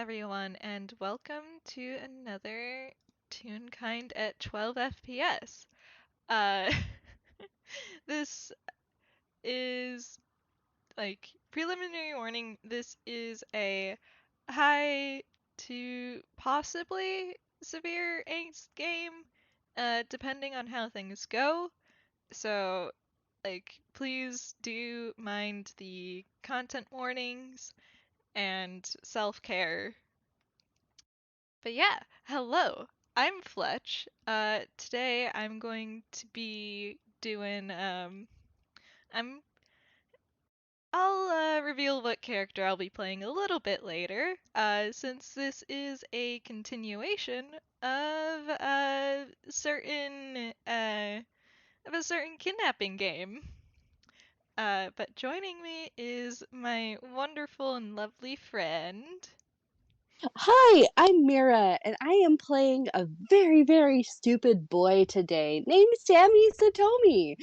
everyone, and welcome to another Toonkind at 12 FPS. Uh, this is preliminary warning. This is a high to possibly severe angst game, depending on how things go. So, please do mind the content warnings and self care. But yeah, hello. I'm Fletch. Today I'm going to be doing I'm I'll reveal what character I'll be playing a little bit later. Since this is a continuation of a certain kidnapping game. But joining me is my wonderful and lovely friend. Hi, I'm Mira, and I am playing a very, very stupid boy today named Sammy Satomi.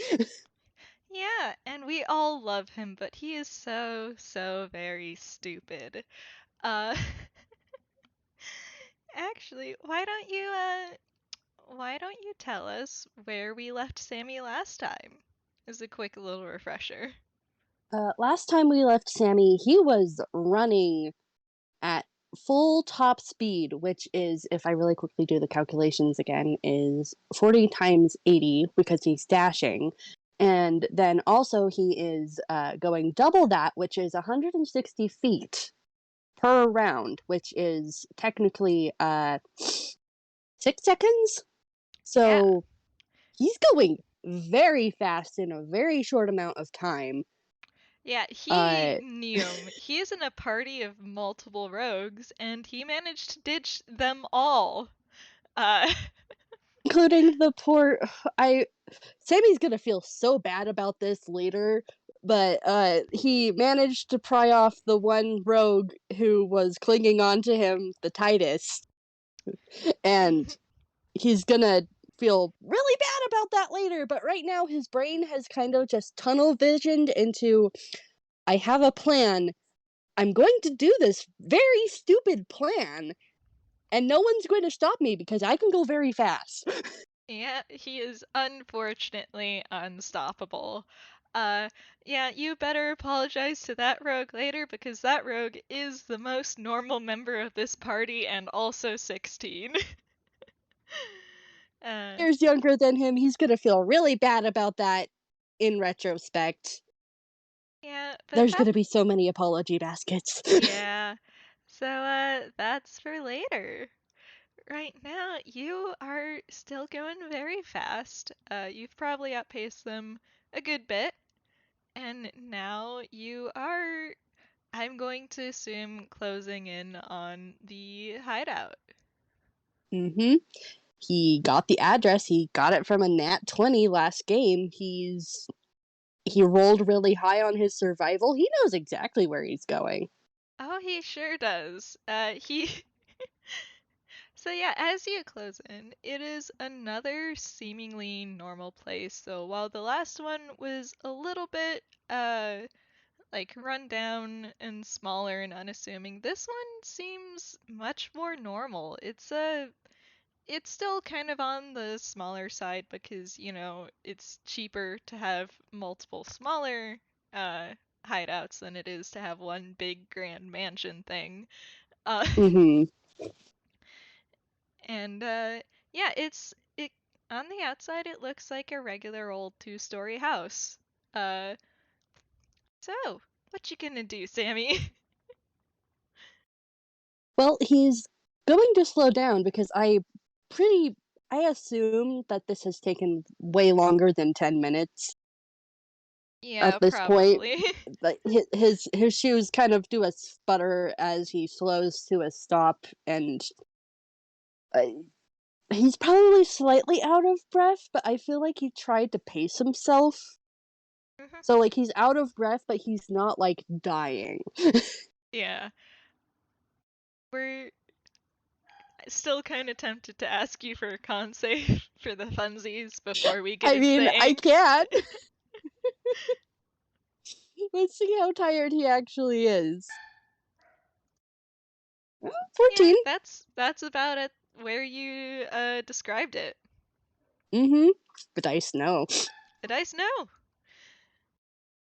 Yeah, and we all love him, but he is so, so very stupid. Uh, actually, why don't you tell us where we left Sammy last time? As a quick little refresher. Last time we left Sammy, he was running at full top speed, which is, if I really quickly do the calculations again, is 40 times 80 because he's dashing. And then also he is going double that, which is 160 feet per round, which is technically 6 seconds. Yeah, So he's going very fast in a very short amount of time. yeah, he Uh, knew him. He is in a party of multiple rogues, and he managed to ditch them all. Uh, including the poor I Sammy's gonna feel so bad about this later, but he managed to pry off the one rogue who was clinging on to him the tightest, and he's gonna feel really bad about that later, but right now his brain has kind of just tunnel visioned into I have a plan. I'm going to do this very stupid plan, and no one's going to stop me because I can go very fast. Yeah, he is unfortunately unstoppable. Uh, yeah, you better apologize to that rogue later because that rogue is the most normal member of this party and also 16. uh, Years younger than him, he's gonna feel really bad about that in retrospect. yeah, but There's gonna be so many apology baskets. yeah. So, that's for later. Right now, you are still going very fast. You've probably outpaced them a good bit, and now you are, I'm going to assume, closing in on the hideout. Mhm. He got the address, he got it from a nat 20 last game. He rolled really high on his survival. He knows exactly where he's going. Oh, he sure does. He. So yeah, as you close in, it is another seemingly normal place. So while the last one was a little bit, run down and smaller and unassuming, this one seems much more normal. It's still kind of on the smaller side because, it's cheaper to have multiple smaller uh hideouts than it is to have one big grand mansion thing. Uh Mhm. and yeah, it on the outside it looks like a regular old two-story house. Uh so, what you gonna do, Sammy? Well, he's going to slow down because I assume that this has taken way longer than 10 minutes Yeah, at this point. probably. Like his shoes kind of do a sputter as he slows to a stop, and uh, he's probably slightly out of breath, but I feel like he tried to pace himself. Mhm. So like he's out of breath, but he's not like dying. Yeah. We're still kind of tempted to ask you for a con save for the funsies before we get I into mean, I angst. can't. Let's see how tired he actually is. Yeah, 14. that's about it where you described it. Mm-hmm. The dice know. The dice know.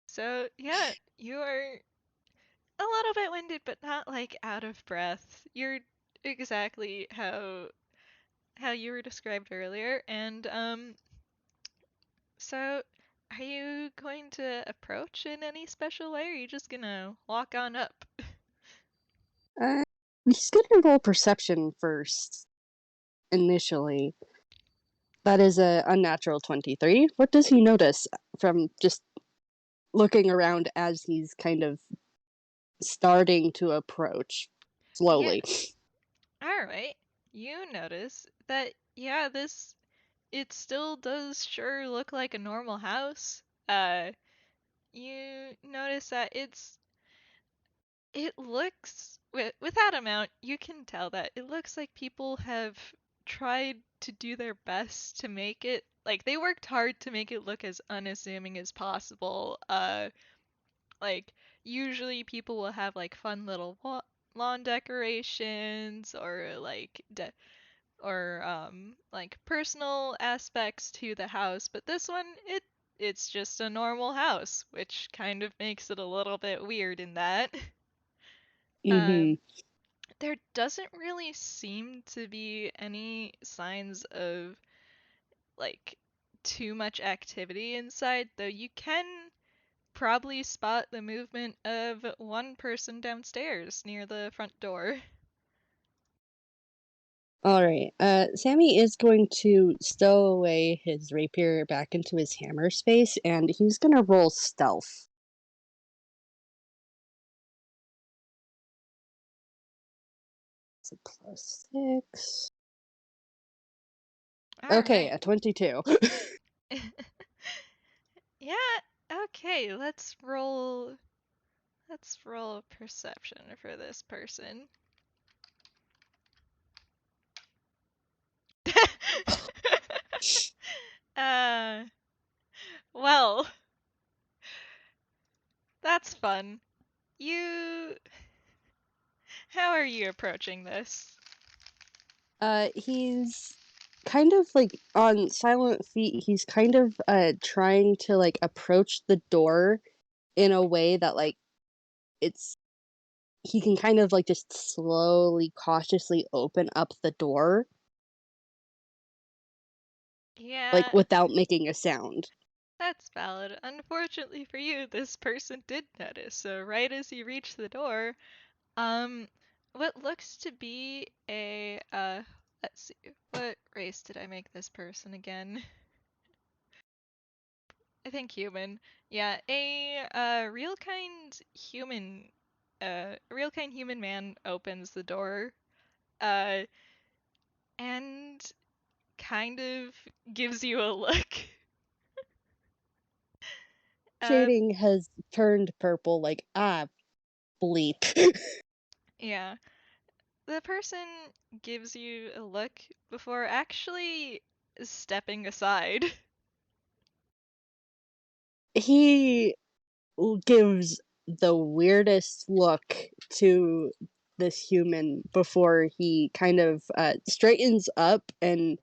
So yeah, you are a little bit winded, but not like out of breath. You're exactly how you were described earlier, and so are you going to approach in any special way, or are you just gonna walk on up? Uh, he's gonna roll perception first, initially. That is a unnatural 23. What does he notice from just looking around as he's kind of starting to approach Yeah, slowly? all right. You notice that yeah, this it still does sure look like a normal house. You notice that it looks with that amount, you can tell that it looks like people have tried to do their best to make it like they worked hard to make it look as unassuming as possible. Like usually people will have like fun little lawn decorations or like personal aspects to the house, but this one it's just a normal house, which kind of makes it a little bit weird in that. Mm-hmm. Um, there doesn't really seem to be any signs of like too much activity inside, though you can probably spot the movement of one person downstairs near the front door. All right. Sammy is going to stow away his rapier back into his hammer space, and he's gonna roll stealth. It's a +6. All Okay, right. a 22. Yeah, okay, let's roll perception for this person. uh well, that's fun. You How are you approaching this? He's kind of like on silent feet. He's kind of trying to like approach the door in a way that like it's he can kind of like just slowly, cautiously open up the door, like Yeah, without making a sound. that's valid. Unfortunately for you, this person did notice. So right as you reach the door, um what looks to be a let's see. What race did I make this person again? I think human. Yeah, a real kind human real kind human man opens the door uh and kind of gives you a look. Uh Shading has turned purple, like, ah, bleep. yeah. The person gives you a look before actually stepping aside. He gives the weirdest look to this human before he kind of straightens up and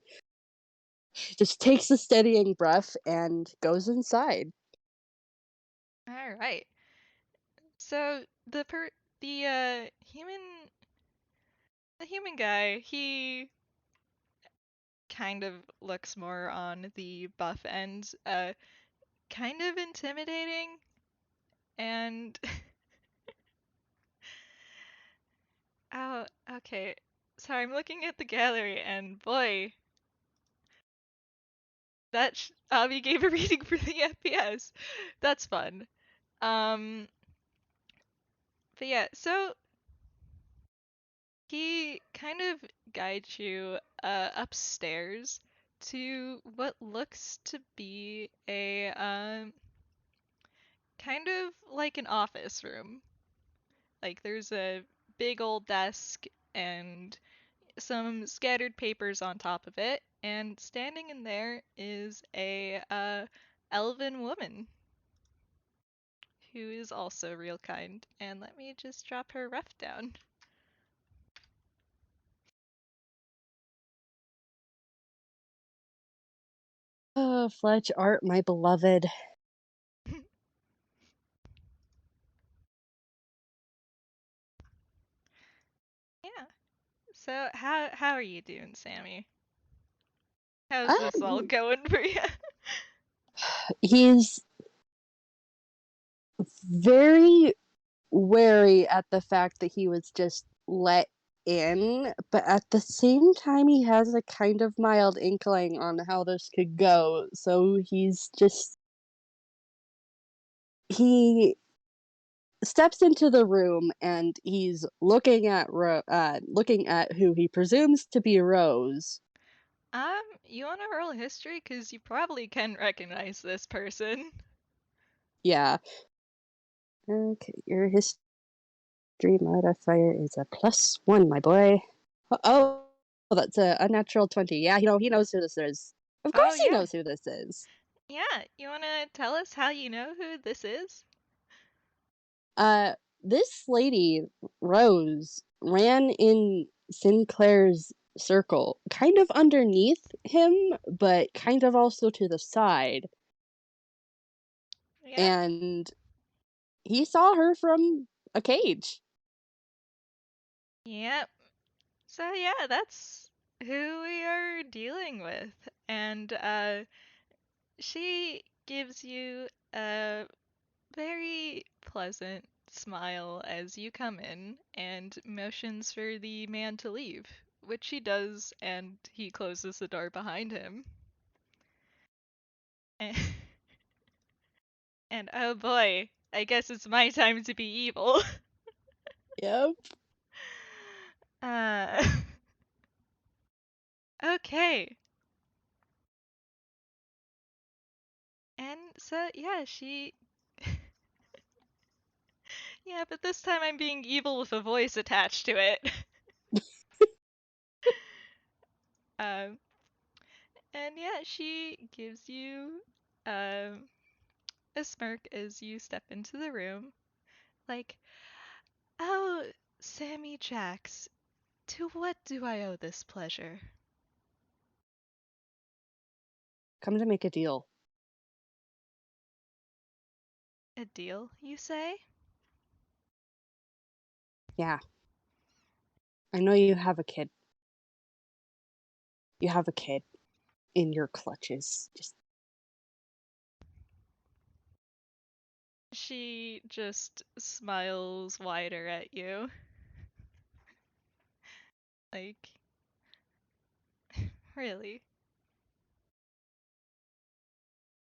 just takes a steadying breath and goes inside. All right. So the human guy, he kind of looks more on the buff end, kind of intimidating and oh, okay. Sorry, I'm looking at the gallery and boy, Abby gave a reading for the FPS. That's fun. Um, but yeah, so he kind of guides you upstairs to what looks to be a kind of like an office room. Like there's a big old desk and some scattered papers on top of it, and standing in there is a elven woman who is also real kind. And let me just drop her ref down. Fletch, art, my beloved. Yeah. So how are you doing, Sammy? How's this all Um, going for you? he's very wary at the fact that he was just let in, but at the same time, he has a kind of mild inkling on how this could go. So he steps into the room and he's looking at who he presumes to be Rose. You wanna roll history? 'Cause you probably can recognize this person. Yeah. Okay, your history modifier is a +1, my boy. Oh, that's a unnatural 20. Yeah, he knows who this is. Of Oh course he yeah. knows who this is. Yeah, you wanna tell us how you know who this is? Uh, this lady, Rose, ran in Sinclair's circle, kind of underneath him, but kind of also to the side. Yep. And he saw her from a cage. Yep. So yeah, that's who we are dealing with. And she gives you a very pleasant smile as you come in and motions for the man to leave, which he does, and he closes the door behind him. And, and oh boy, I guess it's my time to be evil. Yep. uh, okay. And so, yeah, yeah, but this time I'm being evil with a voice attached to it. um, and yeah, she gives you um, a smirk as you step into the room. Like, oh, Sammy Jacks, to what do I owe this pleasure? Come to make a deal. A deal, you say? Yeah. I know you have a kid. You have a kid in your clutches. Just She just smiles wider at you. Like, really?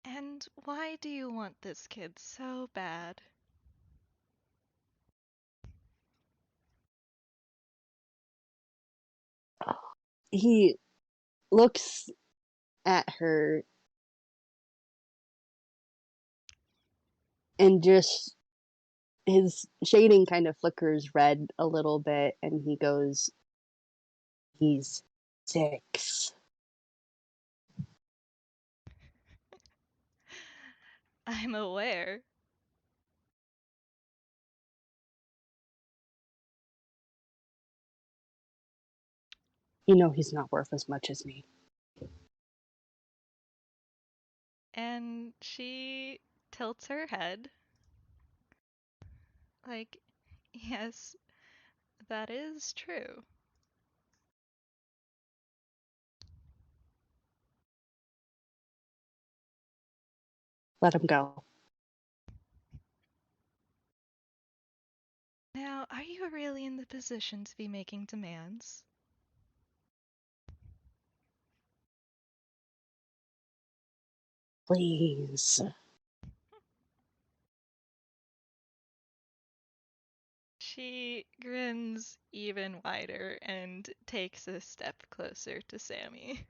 And why do you want this kid so bad? he looks at her and just his shading kind of flickers red a little bit and he goes, he's 6. I'm aware. You know he's not worth as much as me. And she tilts her head. Like, yes, that is true. Let him go. Now, are you really in the position to be making demands? Please. She grins even wider and takes a step closer to Sammy.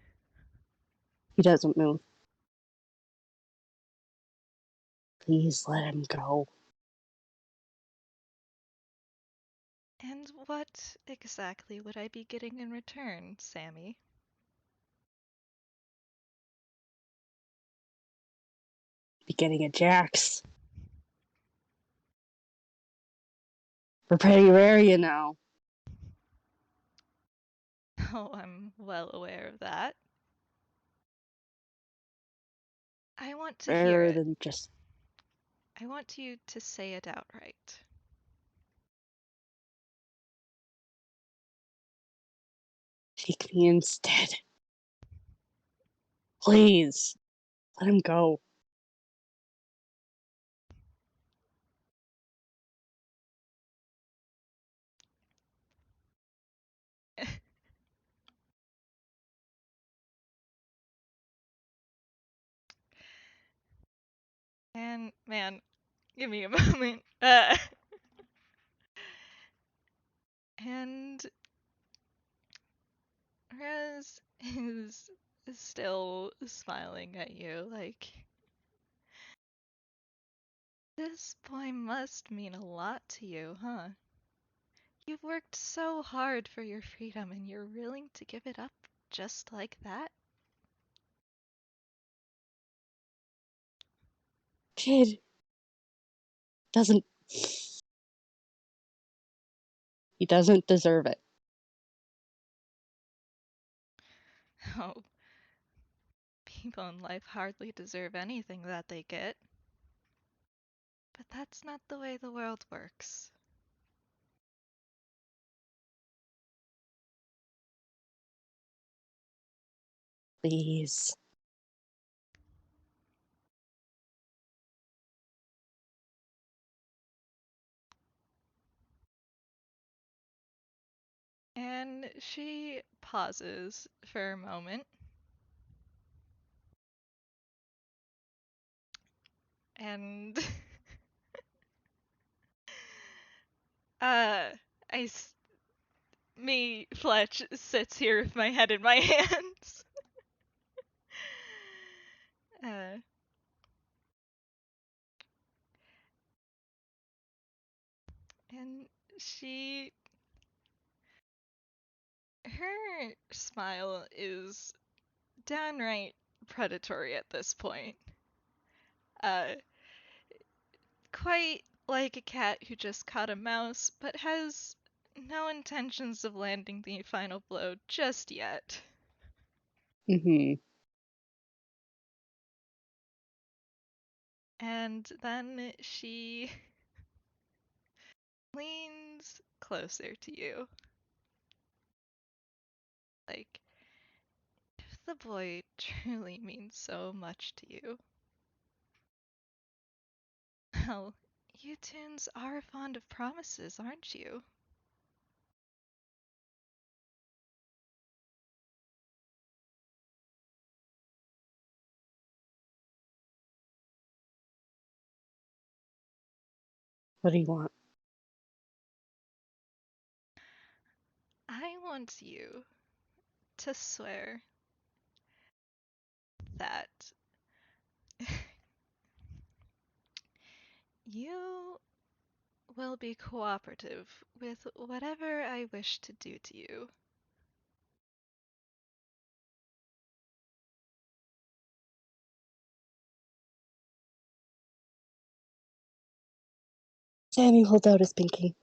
He doesn't move. Please let him go. And what exactly would I be getting in return, Sammy? Be getting a Jax. We're pretty rare, you know. Oh, I'm well aware of that. I want to hear rather it. than just I want you to say it outright. take me instead. Please, let him go. And man, give me a moment. And Rose is still smiling at you like, this boy must mean a lot to you, huh? You've worked so hard for your freedom and you're willing to give it up just like that? Kid doesn't. He doesn't deserve it. Oh, people in life hardly deserve anything that they get. But that's not the way the world works. Please. And she pauses for a moment. And uh I me Fletch sits here with my head in my hands. uh and she her smile is downright predatory at this point. Uh Quite like a cat who just caught a mouse but has no intentions of landing the final blow just yet. Mm-hmm. And then she leans closer to you. Like, if the boy truly means so much to you, well, you toons are fond of promises, aren't you? What do you want? I want you to swear that you will be cooperative with whatever I wish to do to you. Sammy holds out his pinky.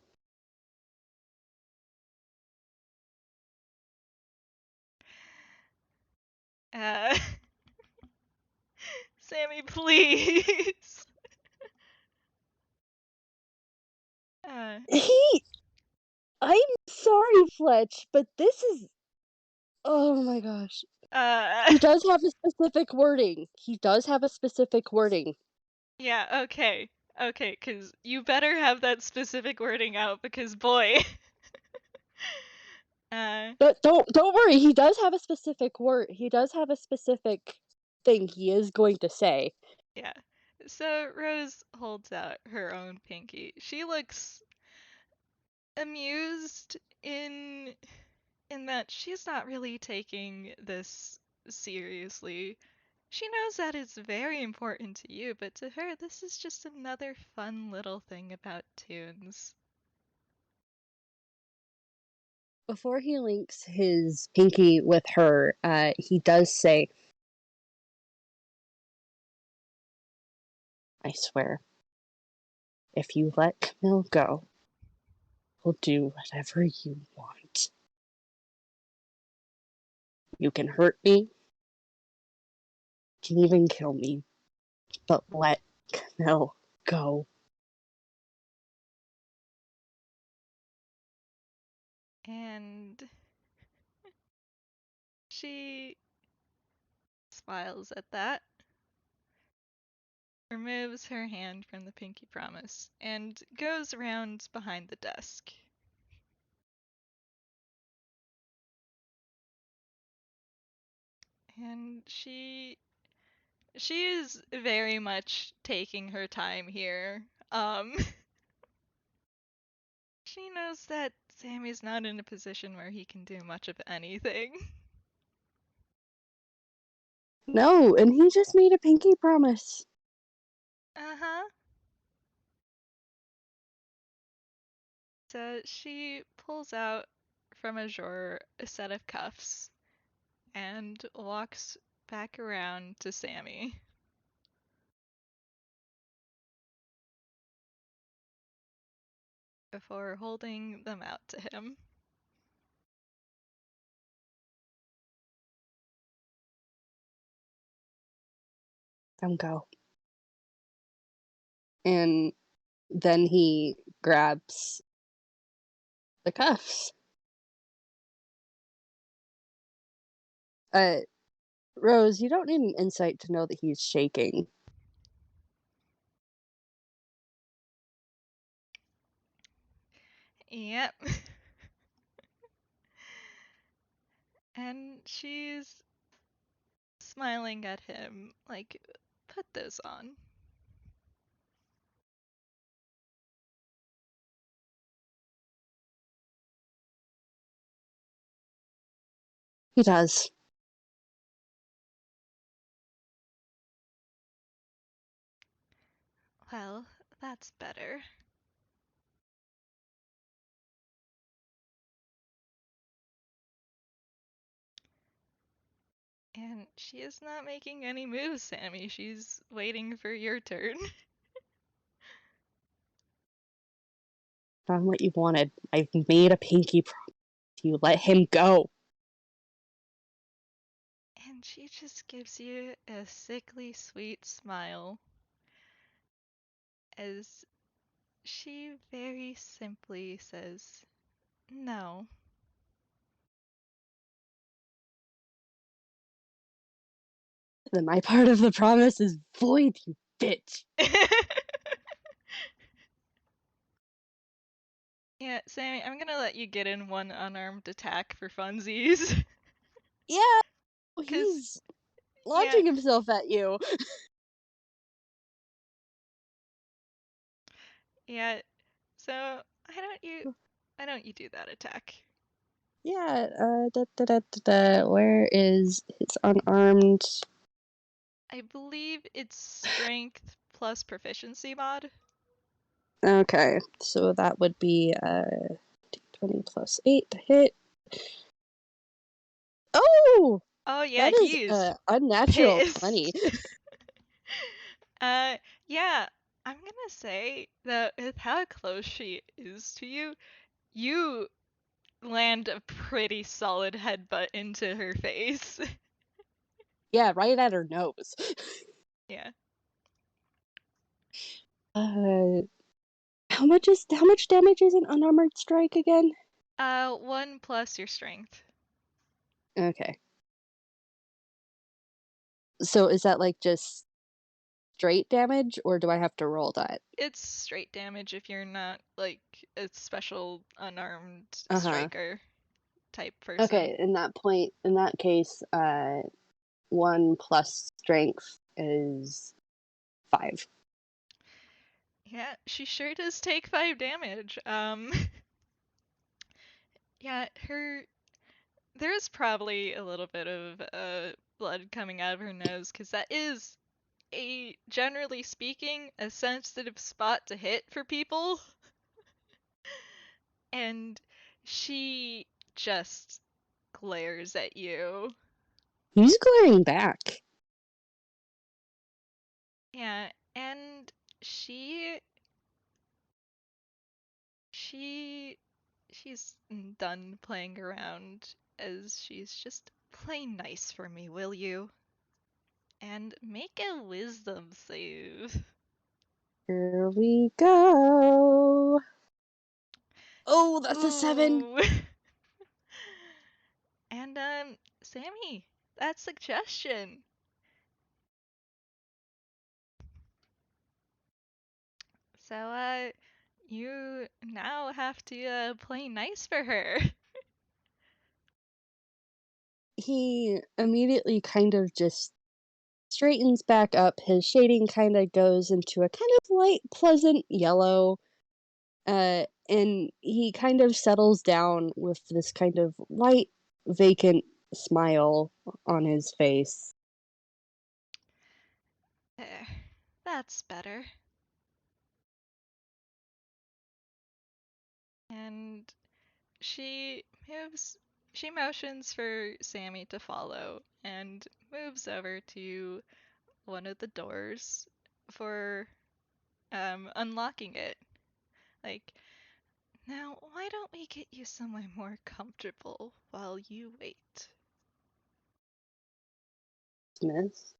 Uh, Sammy, please. Uh, He. I'm sorry, Fletch, but this is. Oh my gosh. uh, He does have a specific wording. He does have a specific wording. yeah, okay. Okay, because you better have that specific wording out because, boy. uh, But don't worry. He does have a specific word. He does have a specific thing he is going to say. yeah. So Rose holds out her own pinky. She looks amused in that she's not really taking this seriously. She knows that it's very important to you, but to her, this is just another fun little thing about toons. Before he links his pinky with her, he does say, I swear, if you let Camille go, we'll do whatever you want. You can hurt me, you can even kill me. but let Camille go. And she smiles at that, removes her hand from the pinky promise, and goes around behind the desk. And she is very much taking her time here. Um she knows that Sammy's not in a position where he can do much of anything. No, and he just made a pinky promise. Uh-huh. So she pulls out from a drawer a set of cuffs and walks back around to Sammy before holding them out to him. Let him go. And then he grabs the cuffs. Uh, Rose, you don't need an insight to know that he's shaking. Yep. And she's smiling at him like, put those on. He does. Well, that's better. And she is not making any moves, Sammy. She's waiting for your turn. Done what you wanted. I've made a pinky promise. You let him go. And she just gives you a sickly sweet smile as she very simply says, no. Then my part of the promise is void, you bitch. Yeah, Sammy, I'm gonna let you get in one unarmed attack for funsies. Yeah, Cause, he's yeah, launching himself at you. yeah. So, why don't you do that attack? Yeah, where is his unarmed? I believe it's strength plus proficiency mod. Okay, so that would be 20 plus 8 to hit. Oh! Oh yeah, That is he is unnatural 20. pissed. uh, yeah, I'm gonna say that with how close she is to you, you land a pretty solid headbutt into her face. Yeah, right at her nose. Yeah. Uh, how much damage is an unarmored strike again? 1 plus your strength. Okay. So is that like just straight damage, or do I have to roll that? It's straight damage if you're not like a special unarmed Uh-huh. striker type person. Okay, in that case, 1 plus strength is 5. Yeah, she sure does take 5 damage. Yeah, there's probably a little bit of blood coming out of her nose because that is generally speaking, a sensitive spot to hit for people. And she just glares at you. He's glaring back. Yeah, and she she she's done playing around as she's just play nice for me, will you? and make a wisdom save. Here we go. Oh, that's a 7. Ooh. And Sammy, that suggestion. So you now have to play nice for her. He immediately kind of just straightens back up. His shading kind of goes into a kind of light, pleasant yellow. And he kind of settles down with this kind of light, vacant smile on his face. There. That's better. And she moves she motions for Sammy to follow and moves over to one of the doors for unlocking it. Like, now why don't we get you somewhere more comfortable while you wait? Miss.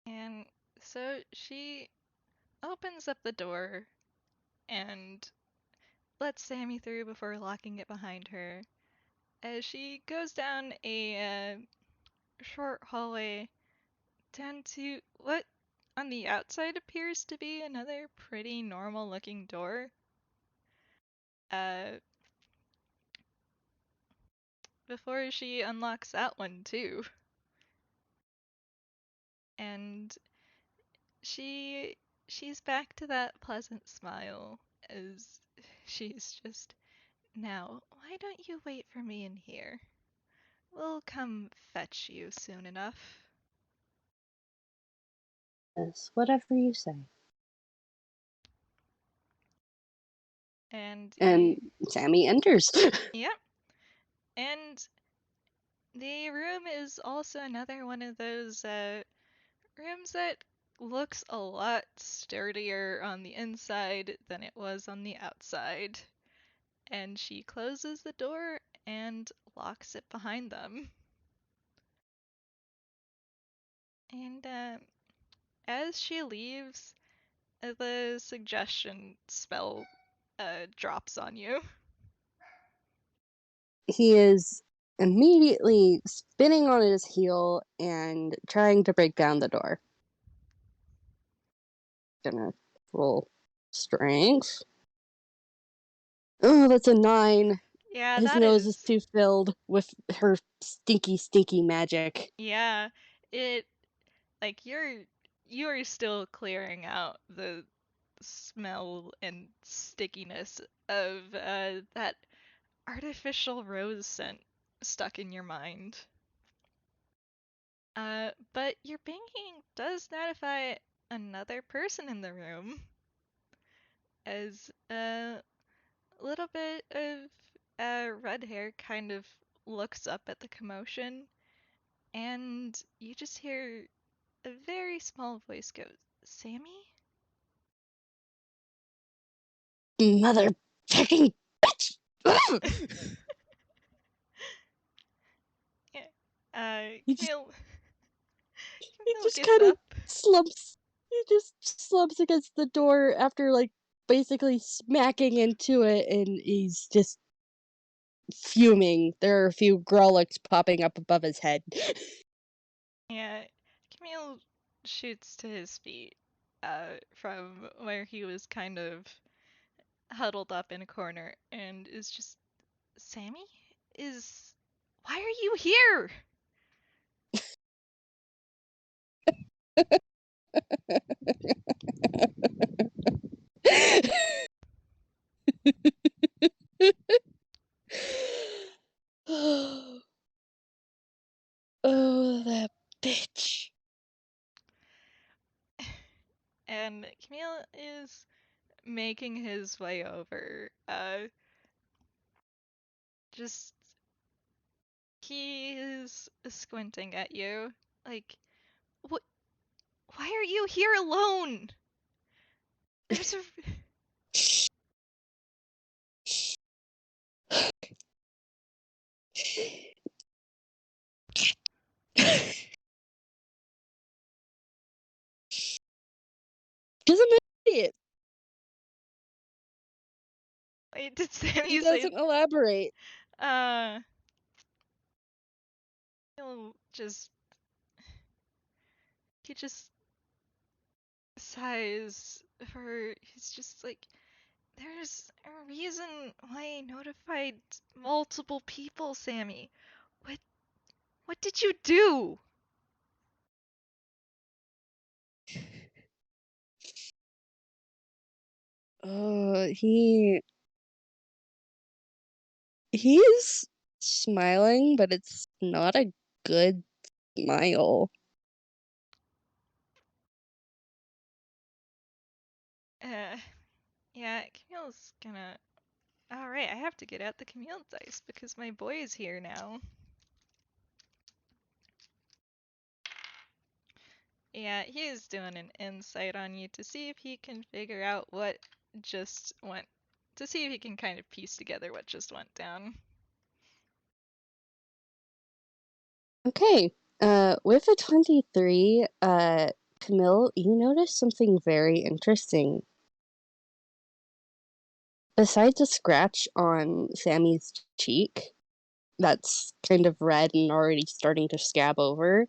And so she opens up the door and lets Sammy through before locking it behind her. As she goes down a short hallway down to what on the outside appears to be another pretty normal looking door. Uh, before she unlocks that one too. And she she's back to that pleasant smile as she's just, now, why don't you wait for me in here? We'll come fetch you soon enough. Yes, whatever you say. And And Sammy enters. yep. And the room is also another one of those rooms that looks a lot sturdier on the inside than it was on the outside. And she closes the door and locks it behind them. And as she leaves, the suggestion spell drops on you. He is immediately spinning on his heel and trying to break down the door. Gonna roll strength. Oh, that's a 9. Yeah, His that nose is is. too filled with her stinky, stinky magic. Yeah, it like you're still clearing out the smell and stickiness of that artificial rose scent stuck in your mind. But your pinging does notify another person in the room as a little bit of red hair kind of looks up at the commotion, and you just hear a very small voice go, Sammy? Mother fucking bitch! Yeah. he just Camille, he Camille just gets kind of up. slumps. He just slumps against the door after like basically smacking into it, and he's just fuming. There are a few growlix popping up above his head. Yeah, Camille shoots to his feet from where he was kind of huddled up in a corner and is just, Sammy? Is. Why are you here? Oh, that bitch. And Camille is making his way over. Just he is squinting at you, like, what? Why are you here alone? There's a. Because I'm an idiot. Wait, did He Sammy say? doesn't elaborate. Uh, he'll just he just sighs for. He's just like, there's a reason why I notified multiple people, Sammy. What what did you do? He he's smiling, but it's not a good smile. Uh, yeah, Camille's gonna. All right, I have to get out the Camille dice because my boy is here now. Yeah, he's doing an insight on you to see if he can figure out what just went. To see if he can kind of piece together what just went down. Okay. With a 23, Camille, you notice something very interesting. Besides a scratch on Sammy's cheek that's kind of red and already starting to scab over,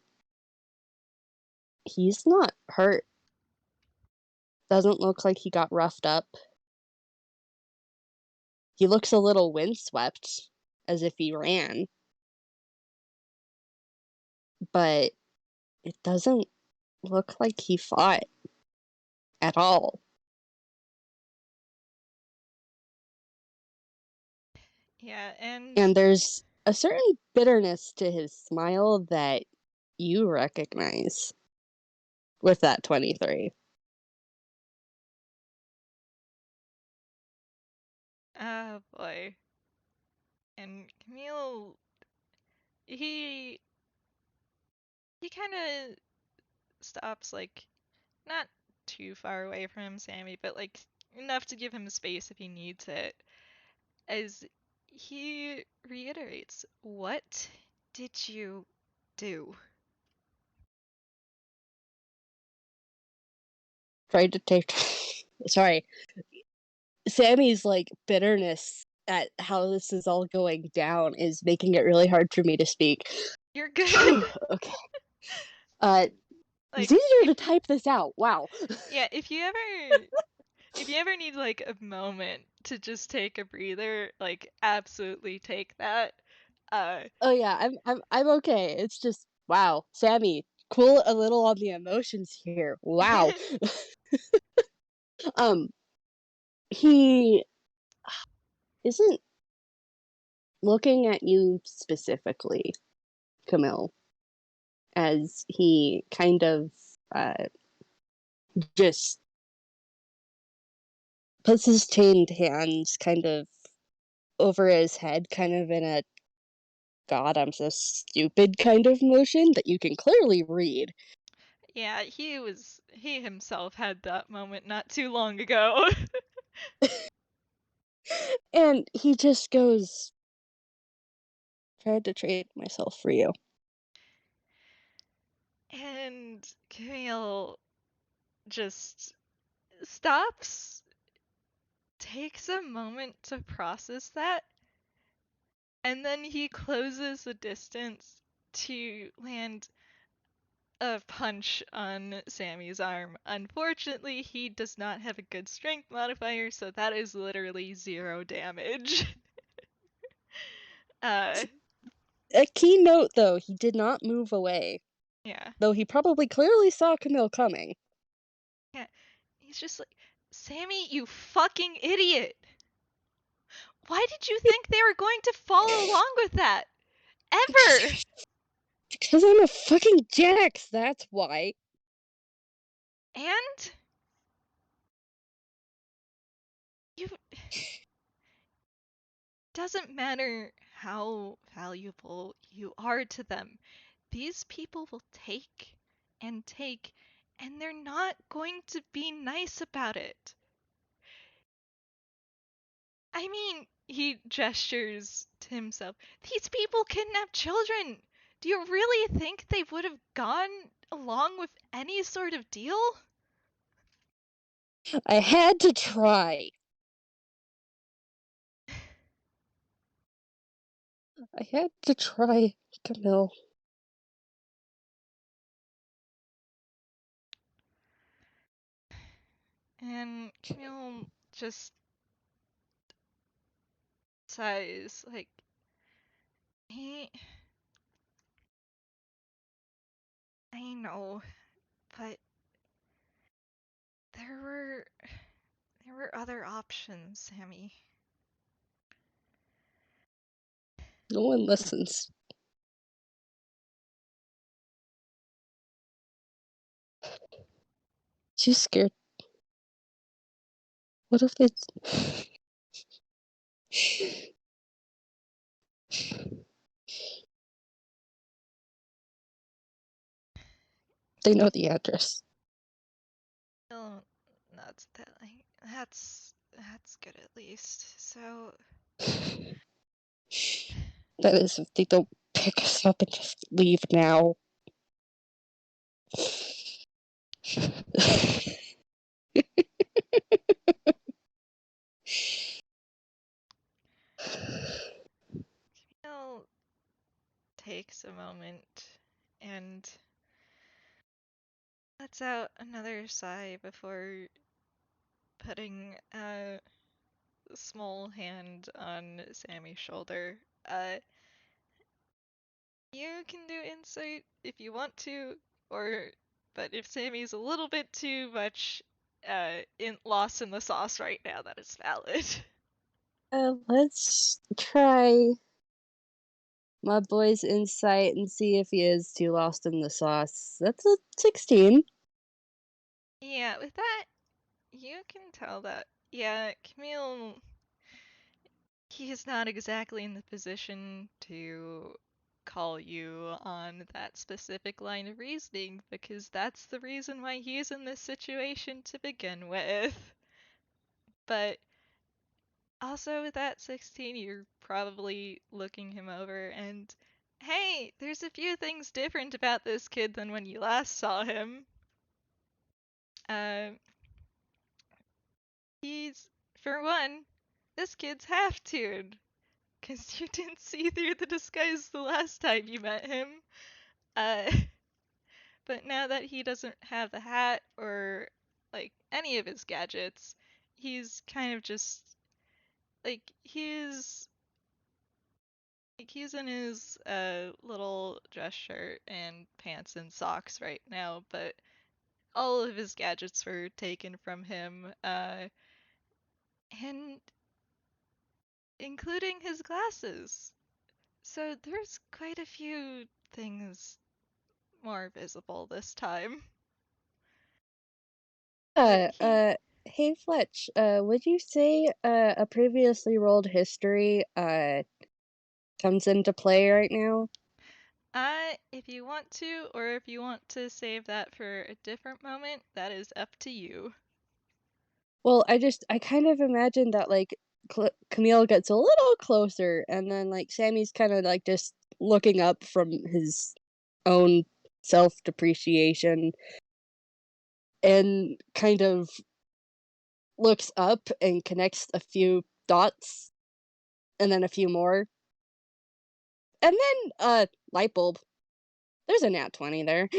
he's not hurt. Doesn't look like he got roughed up. He looks a little windswept, as if he ran, but it doesn't look like he fought at all. Yeah, and And there's a certain bitterness to his smile that you recognize with that 23. oh boy. And Camille, he he kind of stops like not too far away from him, Sammy, but like enough to give him space if he needs it. As he reiterates, "What did you do?" Tried to take. Sorry. Sammy's like bitterness at how this is all going down is making it really hard for me to speak. You're good. Okay. Uh, it's Like easier if to type this out. Wow. yeah, if you ever need like a moment to just take a breather, like absolutely take that. Uh Oh yeah, I'm okay. It's just wow, Sammy, cool a little on the emotions here. Wow. Um, he isn't looking at you specifically, Camille, as he kind of just puts his chained hands kind of over his head, kind of in a God, I'm so stupid kind of motion that you can clearly read. yeah, he himself had that moment not too long ago. And he just goes, tried to trade myself for you. And Camille just stops, takes a moment to process that, and then he closes the distance to land a punch on Sammy's arm. Unfortunately, he does not have a good strength modifier, so that is literally 0 damage. uh, A key note, though, he did not move away, yeah. though he probably clearly saw Camille coming. Yeah. He's just like, Sammy, you fucking idiot! Why did you think they were going to follow along with that? Ever! Because I'm a fucking Jax, that's why. And you doesn't matter how valuable you are to them. These people will take, and they're not going to be nice about it. I mean, he gestures to himself. These people kidnap children. Do you really think they would have gone along with any sort of deal? I had to try. I had to try, Camille. And Camille just sighs, like, he. I know, but there were. There were other options, Sammy. No one listens. She's scared. What if they... they know the address? Oh, that's that. Like, that's good at least. So That is, if they don't pick us up and just leave now. Camille takes a moment and lets out another sigh before putting a small hand on Sammy's shoulder. You can do insight if you want to, or but if Sammy's a little bit too much lost in the sauce right now, that is valid. Let's try my boy's insight and see if he is too lost in the sauce. That's a 16. Yeah, with that, you can tell that, yeah, Camille, he is not exactly in the position to call you on that specific line of reasoning because that's the reason why he's in this situation to begin with. But also, with that 16, you're probably looking him over and, hey, there's a few things different about this kid than when you last saw him. Uh, he's, for one, this kid's half toon, because you didn't see through the disguise the last time you met him. Uh, but now that he doesn't have the hat or, like, any of his gadgets, he's kind of just, like, he's in his little dress shirt and pants and socks right now, but all of his gadgets were taken from him, and including his glasses. So there's quite a few things more visible this time. But Uh, he, uh, hey Fletch, would you say a previously rolled history comes into play right now? if you want to, or if you want to save that for a different moment, that is up to you. Well, I kind of imagine that like Camille gets a little closer, and then like Sammy's kind of like just looking up from his own self depreciation and kind of looks up and connects a few dots and then a few more. And then light bulb. There's a nat 20 there.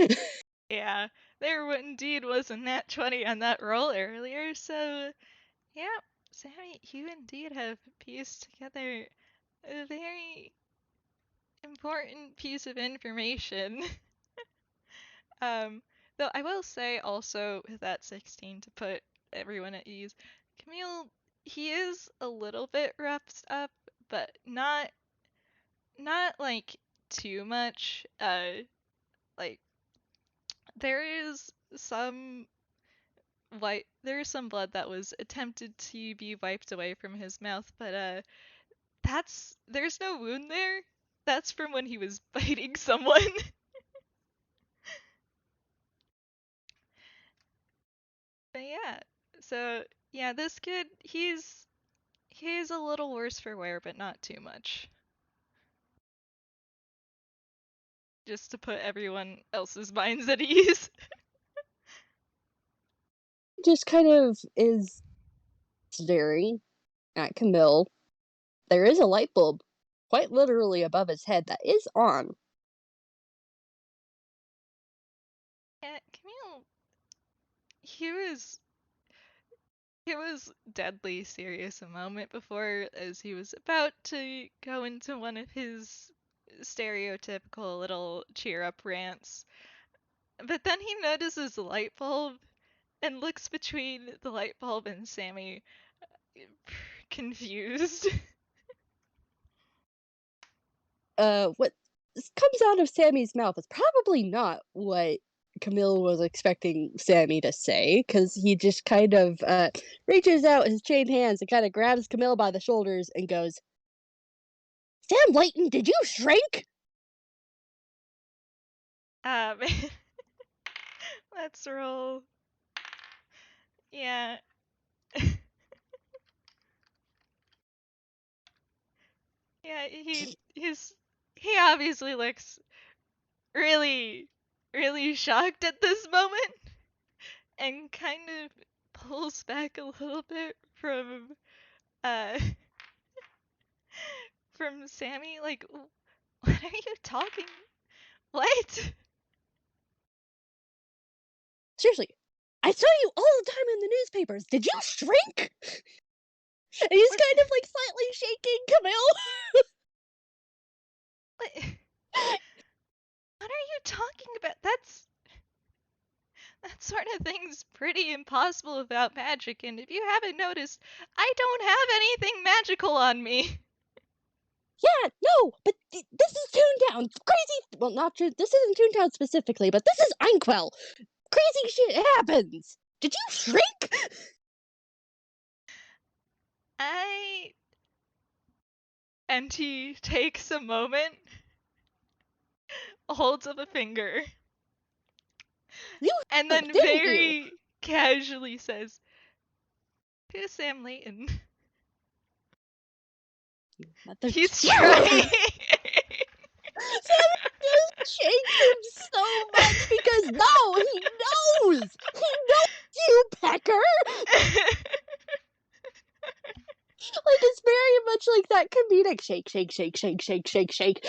Yeah, there indeed was a nat 20 on that roll earlier, so yeah, Sammy, you indeed have pieced together a very important piece of information. um, though I will say also with that 16 to put everyone at ease, Camille, he is a little bit roughed up, but not like too much. Like there is some there is some blood that was attempted to be wiped away from his mouth, but there's no wound there. That's from when he was biting someone. But yeah. So yeah, this kid, he's a little worse for wear, but not too much. Just to put everyone else's minds at ease. just kind of is staring at Camille. There is a light bulb, quite literally above his head, that is on. Yeah, Camille, he was he was deadly serious a moment before as he was about to go into one of his stereotypical little cheer up rants. But then he notices the light bulb and looks between the light bulb and Sammy, confused. What comes out of Sammy's mouth is probably not what Camille was expecting Sammy to say, because he just kind of reaches out his chained hands and kind of grabs Camille by the shoulders and goes, Sam Layton, did you shrink? um, let's roll. Yeah. Yeah, he obviously looks really really shocked at this moment and kind of pulls back a little bit uh from Sammy, like, what are you talking? What? Seriously, I saw you all the time in the newspapers. Did you shrink? And he's What? kind of like slightly shaking Camille. What? What are you talking about? That sort of thing's pretty impossible without magic, and if you haven't noticed, I don't have anything magical on me. Yeah, no, but this is Toontown. Crazy. Well, not true. This isn't Toontown specifically, but this is Einquell. Crazy shit happens. Did you shrink? I. And he takes a moment, holds up a finger, You and shrunk, then didn't you? very casually says, who's Sam Layton? Mother. He's Sam trying. just shakes him so much because no, he knows. He knows you, Pecker. Like it's very much like that comedic shake, shake, shake, shake, shake, shake, shake.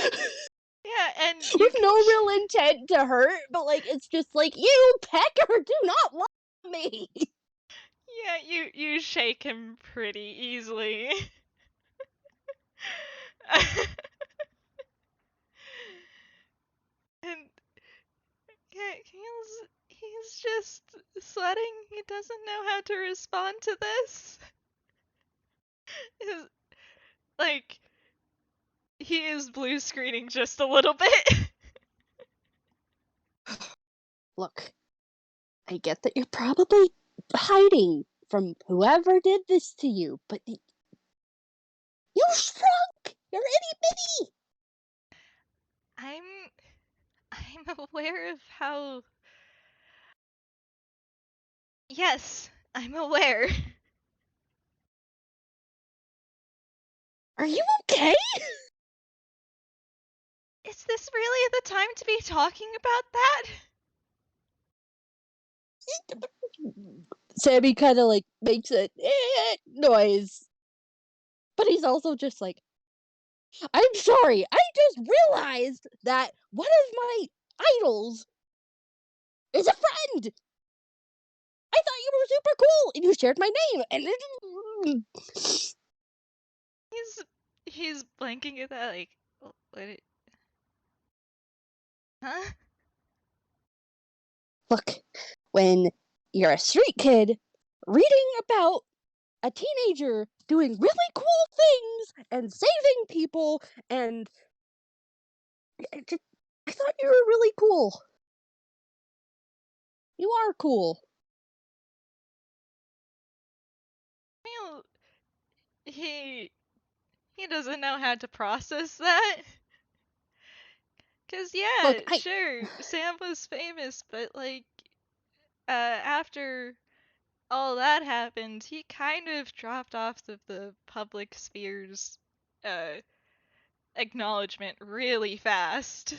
Yeah, and you With can. no real intent to hurt, but like it's just like you, Pecker, do not love me. Yeah, you shake him pretty easily. And yeah, he's just sweating. He doesn't know how to respond to this. His, like, he is blue screening just a little bit. Look, I get that you're probably hiding from whoever did this to you, but you shrunk. You're itty bitty. I'm I'm aware of how. Yes, I'm aware. Are you okay? Is this really the time to be talking about that? Sammy kind of like makes a noise, but he's also just like, I'm sorry. I just realized that one of my idols is a friend. I thought you were super cool, and you shared my name, and He's he's blanking at that, like, what? Huh? look, when you're a street kid reading about a teenager doing really cool things and saving people, and I thought you were really cool. You are cool. Well, he he doesn't know how to process that. Cause yeah, Look, sure, Sam was famous, but like, after all that happened, he kind of dropped off the public sphere's uh acknowledgement really fast.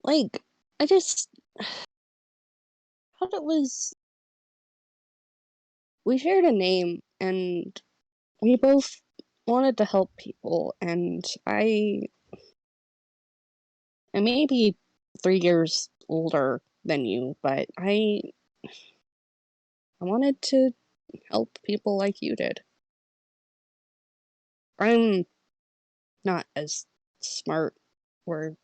like, I just thought it was we shared a name, and we both wanted to help people, and I may be 3 years older than you, but I wanted to help people like you did. I'm not as smart, or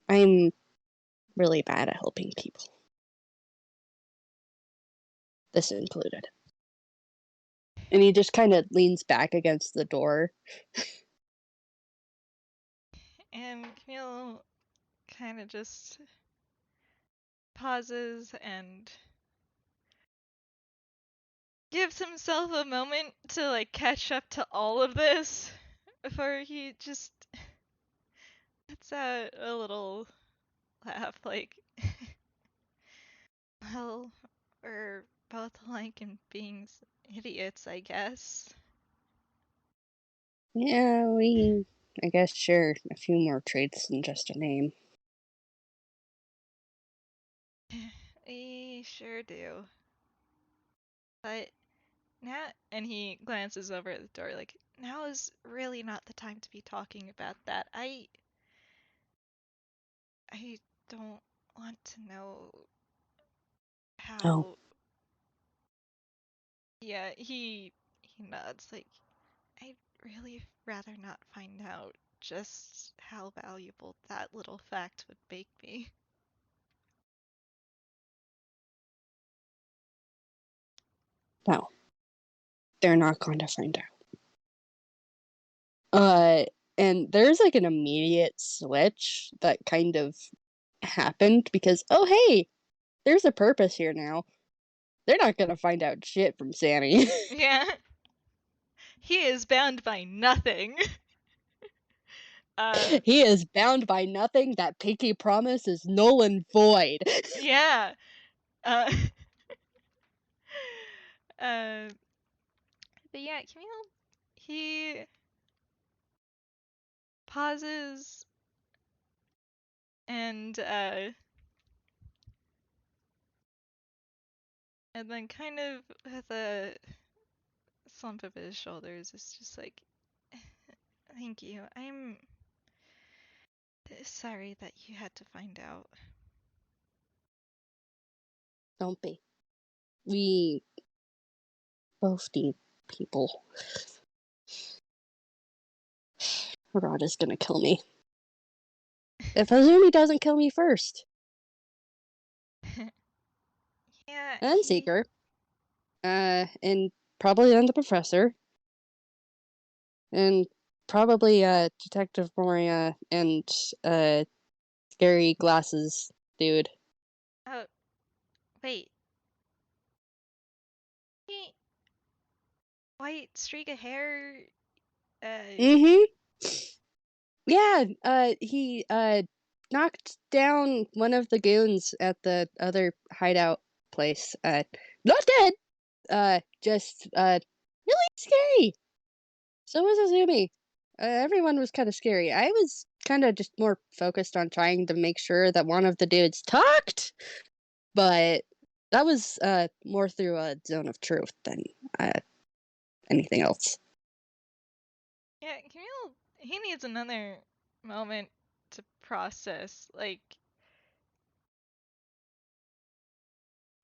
I'm really bad at helping people. This included. And he just kind of leans back against the door. And Camille kind of just pauses and gives himself a moment to like catch up to all of this before he just lets out a little laugh like, well, we're both alike in being idiots, I guess. Yeah, I guess, share a few more traits than just a name. We sure do. But now, and he glances over at the door like, now is really not the time to be talking about that. I don't want to know Oh, how. Yeah, he nods like, I'd really rather not find out just how valuable that little fact would make me. no. They're not going to find out. And there's like an immediate switch that kind of happened because, oh, hey, there's a purpose here now. They're not gonna find out shit from Sammy. Yeah, he is bound by nothing. uh, He is bound by nothing. That pinky promise is null and void. yeah. Uh, uh, but yeah, Camille, he pauses and and then kind of with a slump of his shoulders is just like, thank you. I'm sorry that you had to find out. Don't be. We both need people. Rod is gonna kill me. If Azumi doesn't kill me first. Yeah, And then Seeker. And probably then the professor. And probably Detective Moria and scary glasses dude. Oh, wait. He white streak of hair. Mm-hmm. Yeah, he knocked down one of the goons at the other hideout place. Not dead. Just really scary. So was Azumi. Everyone was kind of scary. I was kind of just more focused on trying to make sure that one of the dudes talked, but that was more through a zone of truth than uh anything else. Yeah, Camille. He needs another moment to process. Like,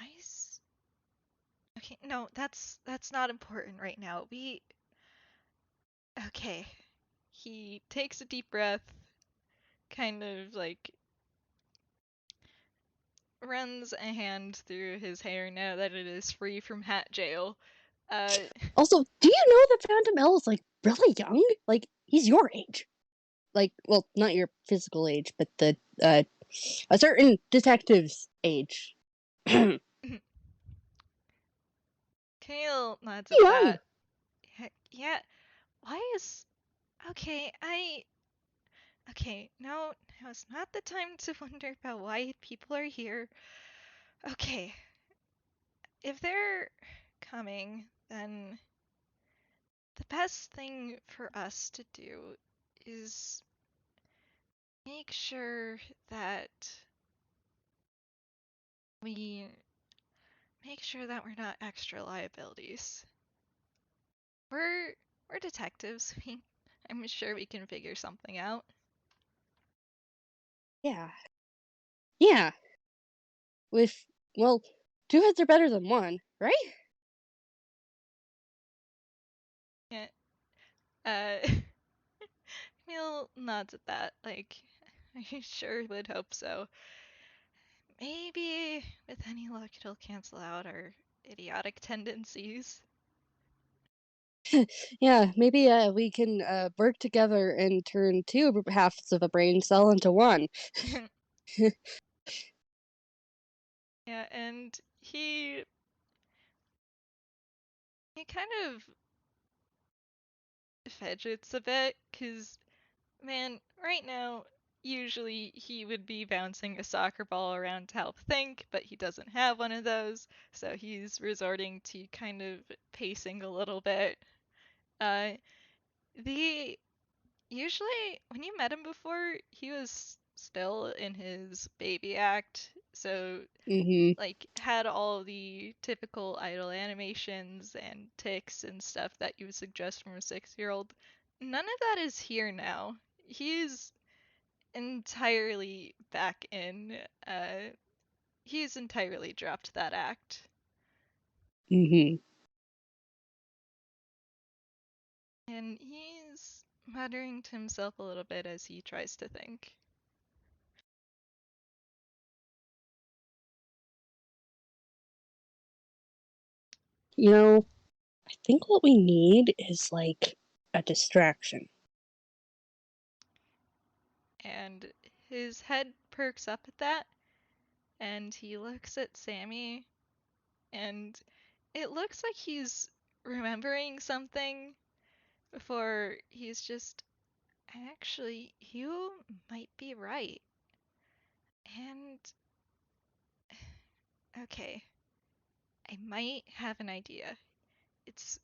ice. Okay, no, that's not important right now. We okay. He takes a deep breath, kind of like runs a hand through his hair now that it is free from hat jail. Uh, Also, do you know that Phantom L is like really young? Like he's your age. Like, well, not your physical age, but the a certain detective's age. Young. Camille nods at that. Yeah, why is okay? Okay. No, now's not the time to wonder about why people are here. Okay, if they're coming, then the best thing for us to do is make sure that we make sure that we're not extra liabilities. We're detectives. I'm sure we can figure something out. Yeah. Yeah. With, well, two heads are better than one, right? Yeah. Camille nods at that, like, I sure would hope so. Maybe, with any luck, it'll cancel out our idiotic tendencies. Yeah, maybe we can work together and turn two halves of a brain cell into one. Yeah, and he kind of fidgets a bit, cause man, right now, usually he would be bouncing a soccer ball around to help think, but he doesn't have one of those, so he's resorting to kind of pacing a little bit. Uh, the Usually, when you met him before, he was still in his baby act, so Mm-hmm. like had all the typical idle animations and ticks and stuff that you would suggest from a 6-year-old. None of that is here now. He's entirely back in. He's entirely dropped that act. Mm-hmm. And he's muttering to himself a little bit as he tries to think. You know, I think what we need is like a distraction. And his head perks up at that, and he looks at Sammy, and it looks like he's remembering something before he's just, actually, you might be right. And, okay, I might have an idea. It's,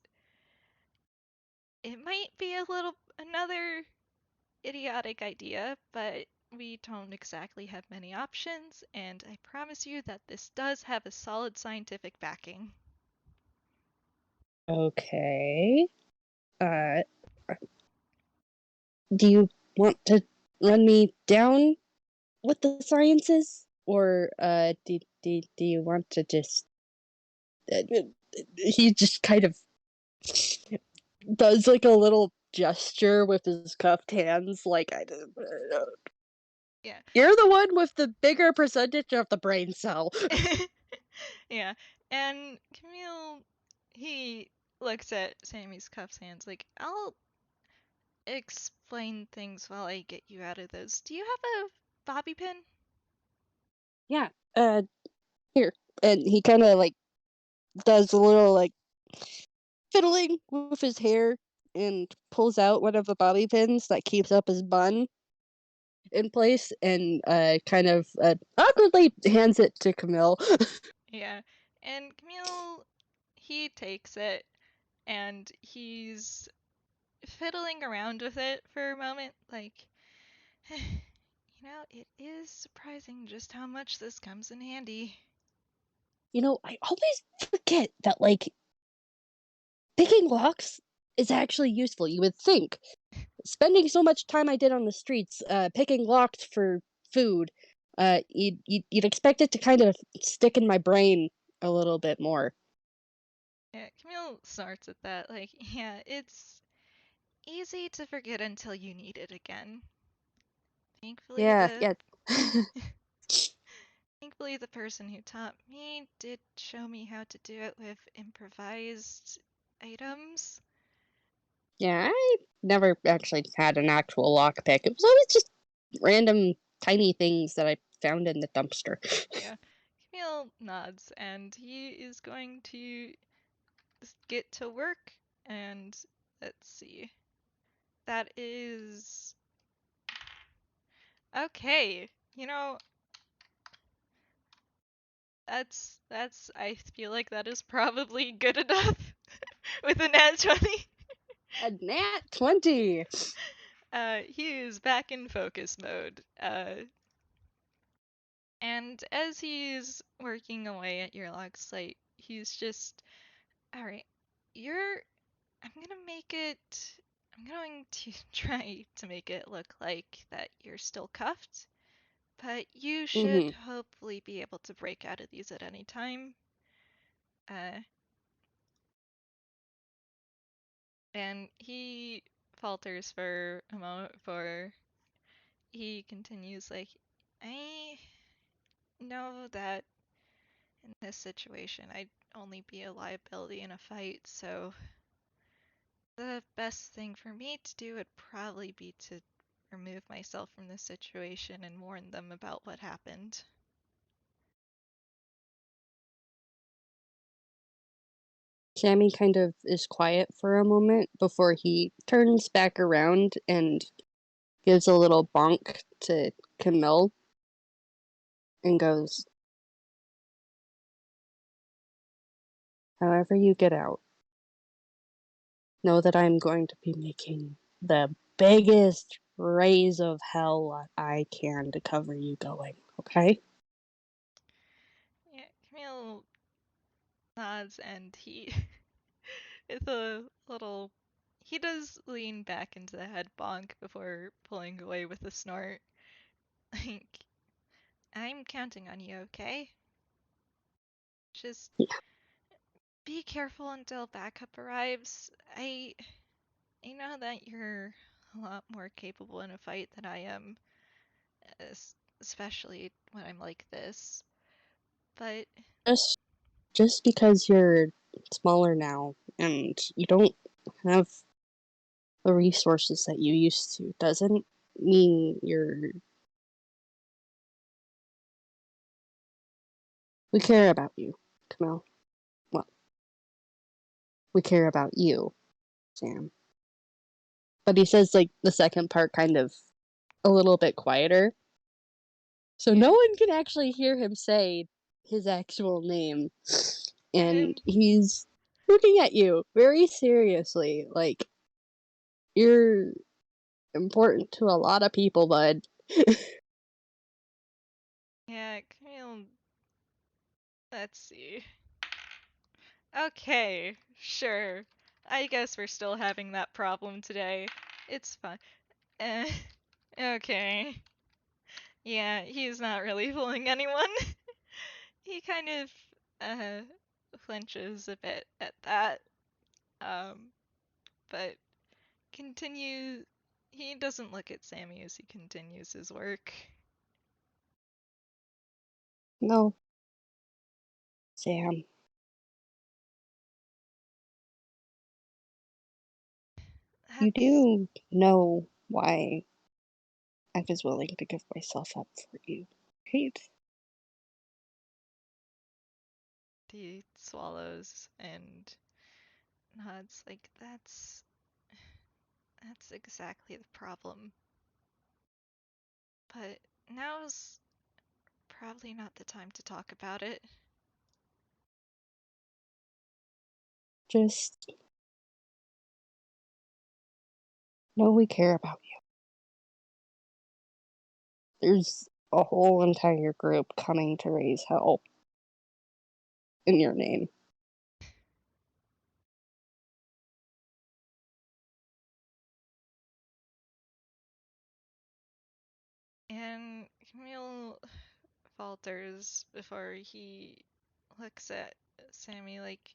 it might be a little, another idiotic idea, but we don't exactly have many options, and I promise you that this does have a solid scientific backing. Okay. Uh, do you want to run me down what the science is? Or do you want to just he just kind of does like a little gesture with his cuffed hands like Yeah. you're the one with the bigger percentage of the brain cell. Yeah. And Camille, he looks at Sammy's cuffs hands like, I'll explain things while I get you out of those. Do you have a bobby pin? Yeah. Here. And he kind of like does a little like fiddling with his hair and pulls out one of the bobby pins that keeps up his bun in place and kind of awkwardly hands it to Camille. Yeah. And Camille, he takes it and he's fiddling around with it for a moment, like, it is surprising just how much this comes in handy. You know, I always forget that like picking locks is actually useful. You would think spending so much time I did on the streets picking locks for food, you'd expect it to kind of stick in my brain a little bit more. Yeah, Camille snorts at that, like, yeah, it's easy to forget until you need it again. Thankfully, Yeah, the yeah. thankfully the person who taught me did show me how to do it with improvised items. Yeah, I never actually had an actual lockpick. It was always just random tiny things that I found in the dumpster. Yeah, Camille nods, and he is going to get to work. And let's see, that is okay. You know, that's I feel like that is probably good enough with a nat 20. A nat 20. He is back in focus mode. And as he's working away at your log site, he's just, all right, you're, I'm gonna make it, I'm going to try to make it look like that you're still cuffed, but you should Mm-hmm. hopefully be able to break out of these at any time. Uh, and he falters for a moment before he continues, like, I know that in this situation I'd only be a liability in a fight, so the best thing for me to do would probably be to remove myself from the situation and warn them about what happened. Sammy kind of is quiet for a moment before he turns back around and gives a little bonk to Camille and goes, however you get out, know that I'm going to be making the biggest rays of hell I can to cover you going, okay? Yeah, Camille nods and he, with a little, he does lean back into the head bonk before pulling away with a snort. Like, I'm counting on you, okay? Just Yeah, be careful until backup arrives. I know that you're a lot more capable in a fight than I am, especially when I'm like this. But just just because you're smaller now and you don't have the resources that you used to doesn't mean you're we care about you, Camille. Well, we care about you, Sam. But he says like the second part kind of a little bit quieter. So no yeah, one can actually hear him say his actual name. And and he's looking at you very seriously. Like, you're important to a lot of people, bud. yeah, Camille. Let's see. Okay, sure. I guess we're still having that problem today. It's fine. Eh, okay. Yeah, he's not really fooling anyone. He kind of uh flinches a bit at that. Um, but continue. He doesn't look at Sammy as he continues his work. No, Sam, you That's do know why I was willing to give myself up for you, right? he swallows and nods like that's exactly the problem. But now's probably not the time to talk about it. Just know we care about you. There's a whole entire group coming to raise hell in your name. And Camille falters before he looks at Sammy like,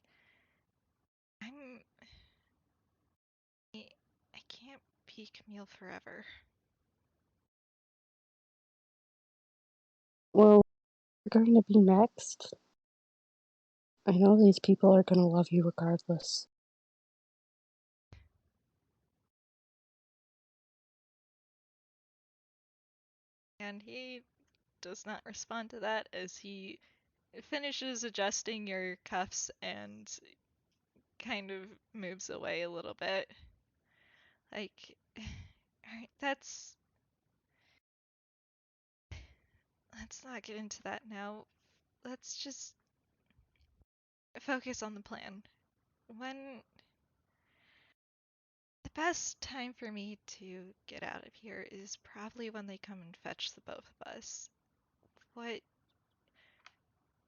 I'm. I can't be Camille forever. Well, you're going to be next. I know these people are going to love you regardless. And he does not respond to that as he finishes adjusting your cuffs and kind of moves away a little bit. Like, alright, let's not get into that now. Let's just focus on the plan. When the best time for me to get out of here is probably when they come and fetch the both of us. What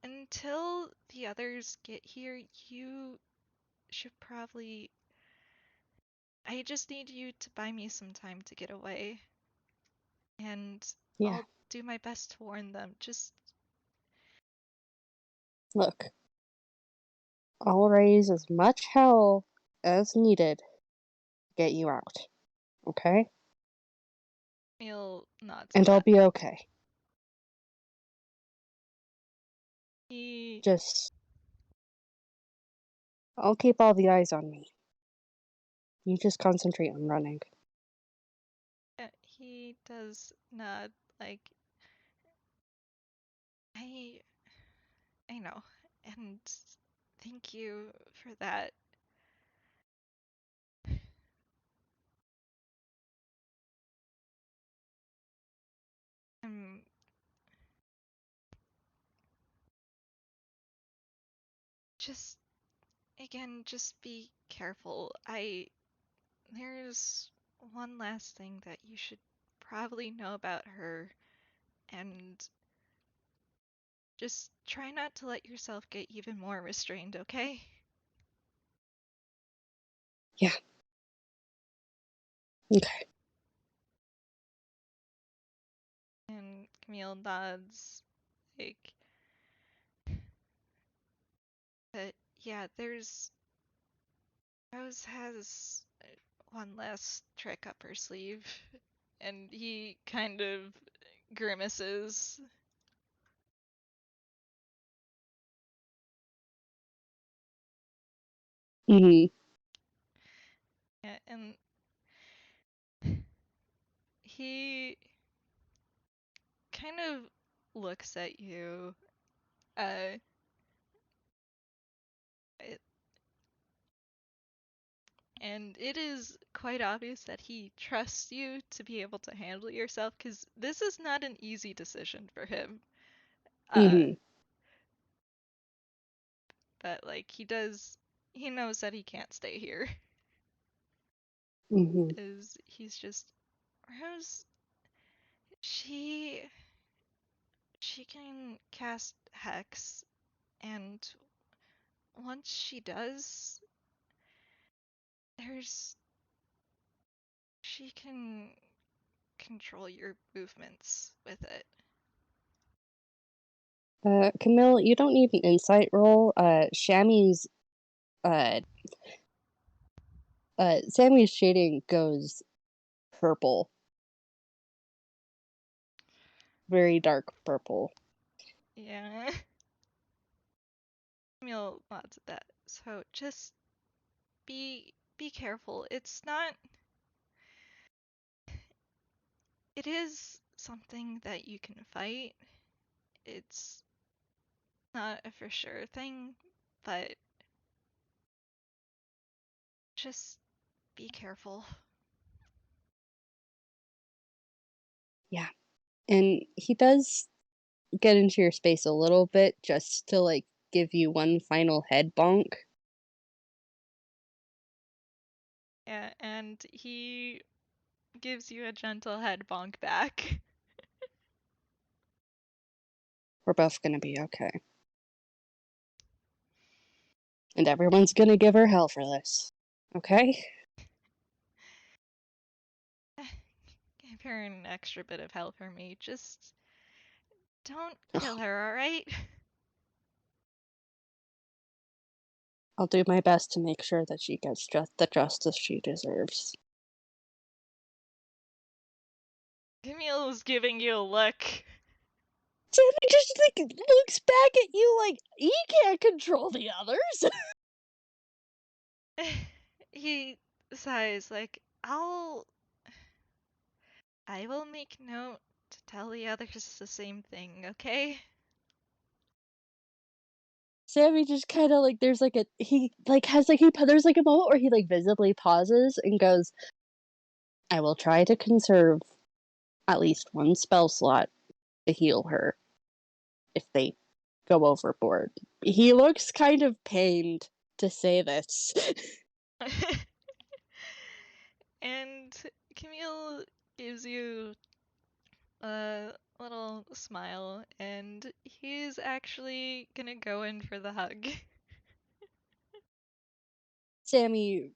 until the others get here, you should probably. I just need you to buy me some time to get away. And Yeah. I'll do my best to warn them. Just. Look, I'll raise as much hell as needed to get you out. Okay? Camille nods at And I'll that. be okay. He. Just, I'll keep all the eyes on me. You just concentrate on running. He does nod, like. I. I know. And thank you for that. Um, just again, just be careful. There's one last thing that you should probably know about her, and just try not to let yourself get even more restrained, okay? Yeah. Okay. And Camille nods, like, but yeah, Rose has one last trick up her sleeve, and he kind of grimaces. Mm-hmm. Yeah, and he kind of looks at you. Uh, it, and it is quite obvious that he trusts you to be able to handle yourself, because this is not an easy decision for him. Uh, Mm-hmm. but like he knows that he can't stay here. Mm-hmm. Is he's just Rose? She she can cast hex, and once she does, there's she can control your movements with it. Camille, you don't need an insight roll. Uh, Sammy's shading goes purple. Very dark purple. Yeah. Camille nods at that. So just be careful. It is something that you can fight. It's not a for sure thing, but just be careful. Yeah. And he does get into your space a little bit just to like give you one final head bonk. Yeah, and he gives you a gentle head bonk back. We're both gonna be okay. And everyone's gonna give her hell for this. Okay? Give her an extra bit of help for me. Just don't Ugh, kill her, alright? I'll do my best to make sure that she gets the justice she deserves. Camille's giving you a look. Sammy just like looks back at you like he can't control the others. He sighs like, I will make note to tell the others the same thing, okay? Sammy just kind of like there's like a he like has like he there's like a moment where he like visibly pauses and goes, "I will try to conserve at least one spell slot to heal her if they go overboard." He looks kind of pained to say this. And Camille gives you a little smile, and he's actually gonna go in for the hug. Sammy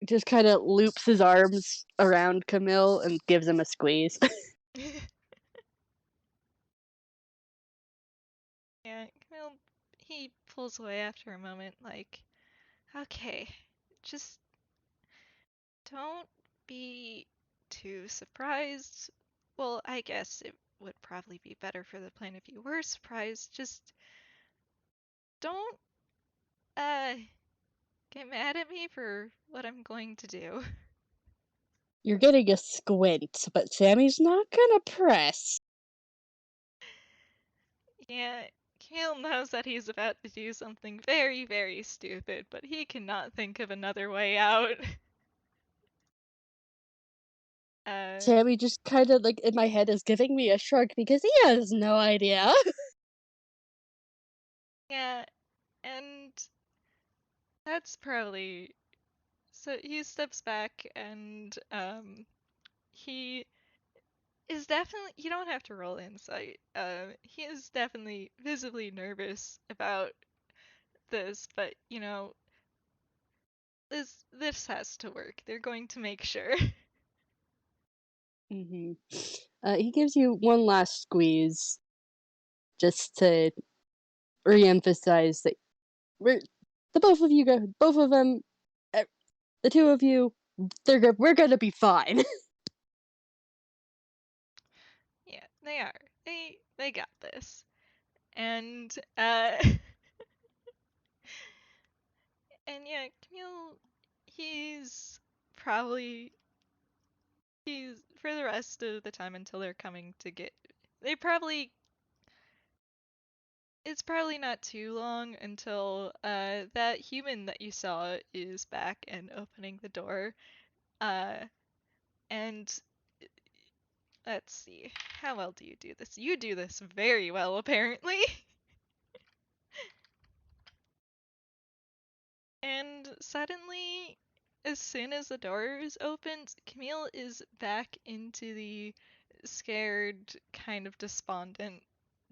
just kind of loops his arms around Camille and gives him a squeeze. Yeah, Camille, he pulls away after a moment, like, okay, just don't be too surprised. Well, I guess it would probably be better for the plan if you were surprised. Just don't, uh, get mad at me for what I'm going to do. You're getting a squint, but Sammy's not gonna press. Yeah, Camille knows that he's about to do something very, very stupid, but he cannot think of another way out. Uh, Sammy just kind of like in my head is giving me a shrug because he has no idea. yeah, and that's probably so he steps back and he is definitely you don't have to roll insight. He is definitely visibly nervous about this, but you know, this has to work. They're going to make sure. hmm he gives you one last squeeze just to re-emphasize that we're the both of you go, both of them, eh, the two of you, we're gonna be fine. Yeah, they are. They got this. And and yeah, Camille he's probably he's for the rest of the time until they're coming to get they probably it's probably not too long until that human that you saw is back and opening the door. Uh and let's see. How well do you do this? You do this very well apparently. And suddenly, as soon as the door is opened, Camille is back into the scared, kind of despondent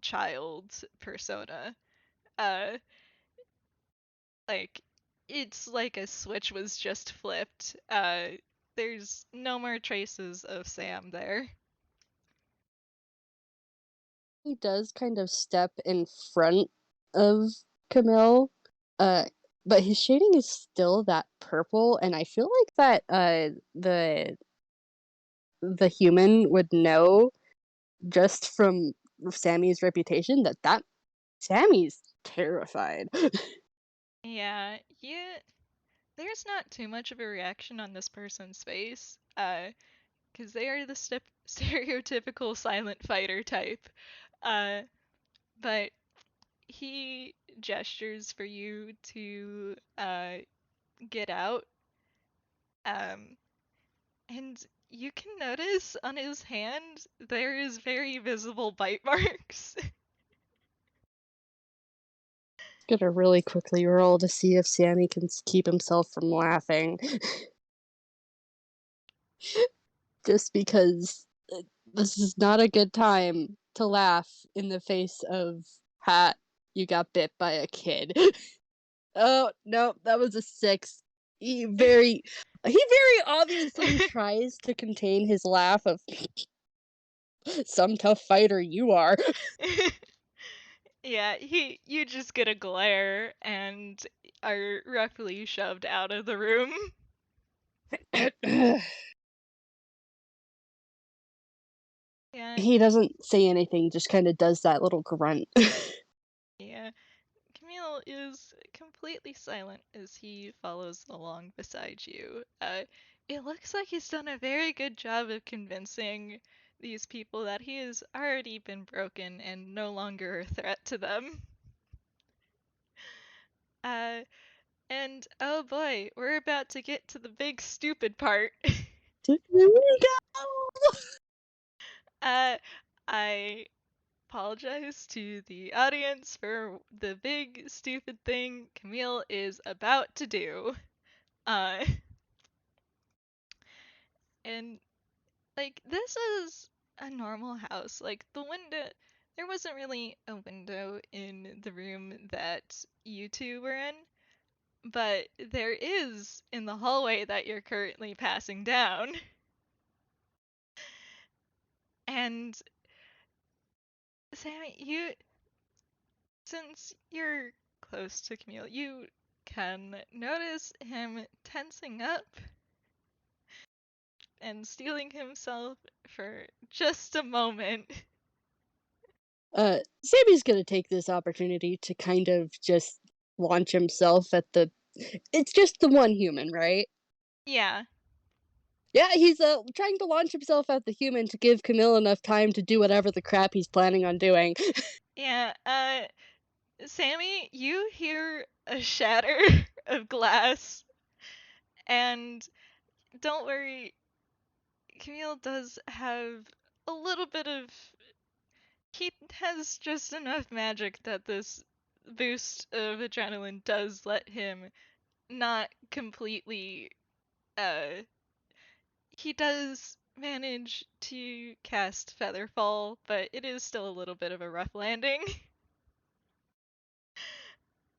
child persona. Uh, like, it's like a switch was just flipped. There's no more traces of Sam there. He does kind of step in front of Camille, uh, but his shading is still that purple, and I feel like that the human would know just from Sammy's reputation that Sammy's terrified. Yeah, there's not too much of a reaction on this person's face. Because they are the stereotypical silent fighter type. Uh, but he gestures for you to get out. Um, and you can notice on his hand there is very visible bite marks. Gonna really quickly roll to see if Sammy can keep himself from laughing. Just because this is not a good time to laugh in the face of Hat. You got bit by a kid. Oh no, that was a 6. He very obviously tries to contain his laugh of some tough fighter you are. Yeah, you just get a glare and are roughly shoved out of the room. Yeah, He doesn't say anything, just kind of does that little grunt. yeah. Camille is completely silent as he follows along beside you. It looks like he's done a very good job of convincing these people that he has already been broken and no longer a threat to them. Uh, and oh boy, we're about to get to the big stupid part. Here we uh, I apologize to the audience for the big stupid thing Camille is about to do. Uh, and like this is a normal house. Like, the window, there wasn't really a window in the room that you two were in, but there is in the hallway that you're currently passing down. And Sammy, since you're close to Camille, you can notice him tensing up and steeling himself for just a moment. Sammy's gonna take this opportunity to kind of just launch himself at the. It's just the one human, right? Yeah, Yeah, he's trying to launch himself at the human to give Camille enough time to do whatever the crap he's planning on doing. yeah. Sammy, you hear a shatter of glass, and don't worry, Camille does have a little bit of. He has just enough magic that this boost of adrenaline does let him not completely. Uh, he does manage to cast Featherfall, but it is still a little bit of a rough landing.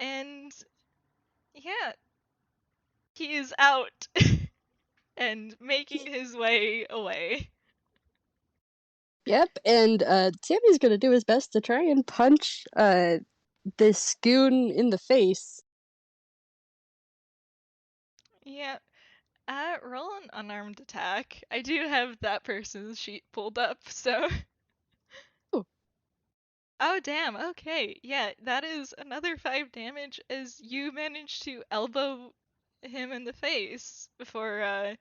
And yeah, he is out and making his way away. Yep, and Sammy's gonna do his best to try and punch this goon in the face. Yeah, roll an unarmed attack. I do have that person's sheet pulled up, so. Oh, Oh, damn, okay. Yeah, that is another 5 damage as you manage to elbow him in the face before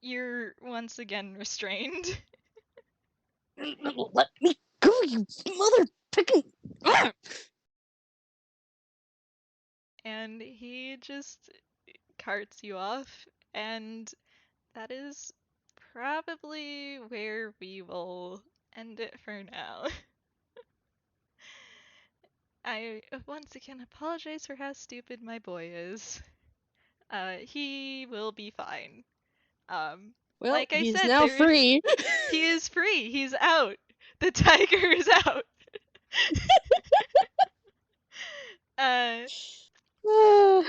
you're once again restrained. let me go, you mother picking. And he just carts you off, and that is probably where we will end it for now. I once again apologize for how stupid my boy is. He will be fine. Um, Well, like I he's said, now free. he is free. He's out. The tiger is out. uh, Uh,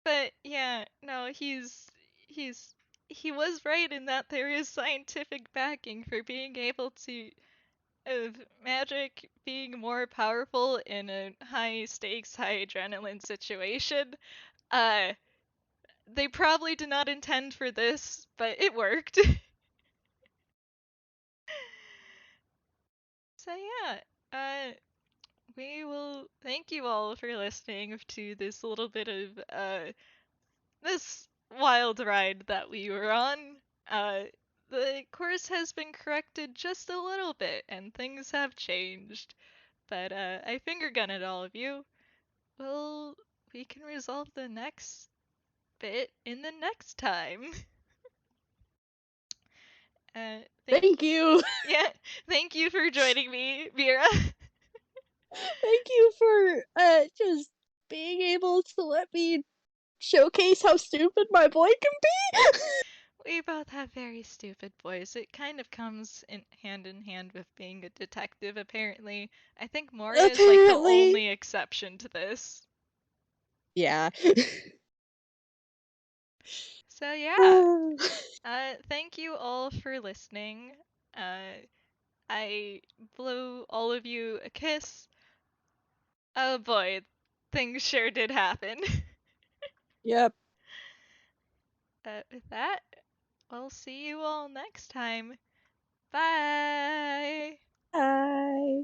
but yeah, no, he's he was right in that there is scientific backing for being able to of magic being more powerful in a high stakes, high adrenaline situation. Uh, they probably did not intend for this, but it worked. So yeah, we will thank you all for listening to this little bit of this wild ride that we were on. Uh, the course has been corrected just a little bit, and things have changed. But I finger gun at all of you. Well, we can resolve the next bit in the next time. Thank thank you. yeah, thank you for joining me, Mira. Thank you for just being able to let me showcase how stupid my boy can be. We both have very stupid boys. It kind of comes in hand with being a detective, apparently. I think Moria is like the Apparently. only exception to this. Yeah. So yeah, thank you all for listening. I blew all of you a kiss. Oh boy, things sure did happen. Yep. With that, we'll see you all next time. Bye! Bye.